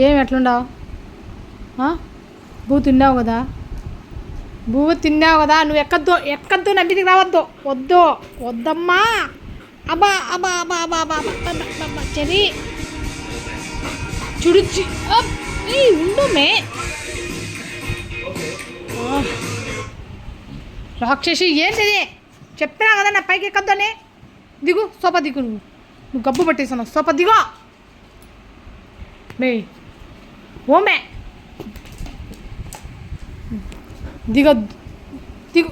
ఏం ఎట్లుండవు? బూ తిన్నావు కదా, నువ్వు ఎక్కద్దు నా మీదకి రావద్దు, వద్దమ్మా. అబ్బా అబ్బా అబ్బా అబ్బా అబ్బా అబ్బా చెరి చుడిచి ఉండు మే రాక్షసి. ఏంటిది? చెప్పినా కదా నా పైకి ఎక్కద్దు అని. దిగు, సోఫా దిగు. నువ్వు గబ్బు పట్టేసాను. సోఫా దిగో మే. ఓమే దిగ దిగు.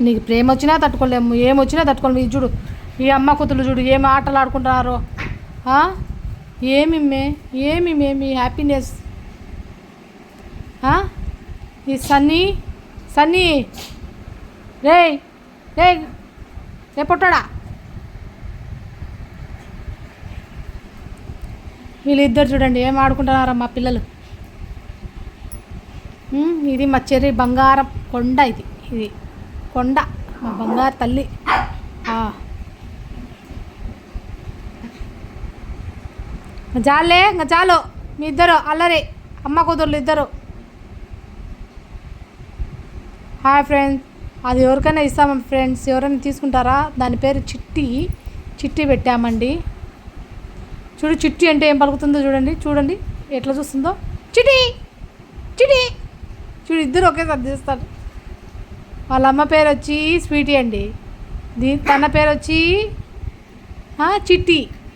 నీకు ప్రేమ వచ్చినా తట్టుకోలేము, ఏమొచ్చినా తట్టుకోలేము. ఇది చూడు, ఈ అమ్మ కూతురు చూడు ఏమి ఆటలు ఆడుకుంటున్నారు. ఏమి మీ హ్యాపీనెస్. ఈ సన్నీ రే పొట్టాడా. వీళ్ళిద్దరు చూడండి ఏం ఆడుకుంటున్నారా మా పిల్లలు. ఇది మా చెర్రి బంగారం కొండ. ఇది కొండ, మా బంగారు తల్లి. ఇంకా చాలు మీ ఇద్దరు అల్లరి, అమ్మ కూతుర్లు ఇద్దరు. హాయ్ ఫ్రెండ్స్, అది ఎవరికైనా ఇస్తామా ఫ్రెండ్స్? ఎవరైనా తీసుకుంటారా? దాని పేరు చిట్టి పెట్టామండి. చూడు చిట్టి అంటే ఏం పలుకుతుందో చూడండి ఎట్లా చూస్తుందో. చిటి చూడు, ఇద్దరు ఒకేసారి చేస్తారు. వాళ్ళ అమ్మ పేరు వచ్చి స్వీటీ అండి, తన పేరు వచ్చి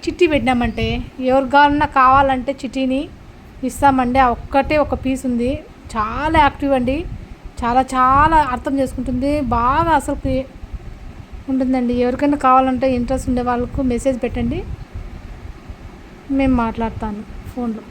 చిట్టి పెట్టినామంటే ఎవరికన్నా కావాలంటే చిట్టిని ఇస్తామండి. ఒక్కటే ఒక పీస్ ఉంది. చాలా యాక్టివ్ అండి, చాలా అర్థం చేసుకుంటుంది, బాగా అసలు ఉంటుందండి. ఎవరికైనా కావాలంటే ఇంట్రెస్ట్ ఉండే వాళ్ళకు మెసేజ్ పెట్టండి, మేము మాట్లాడతాను ఫోన్లో.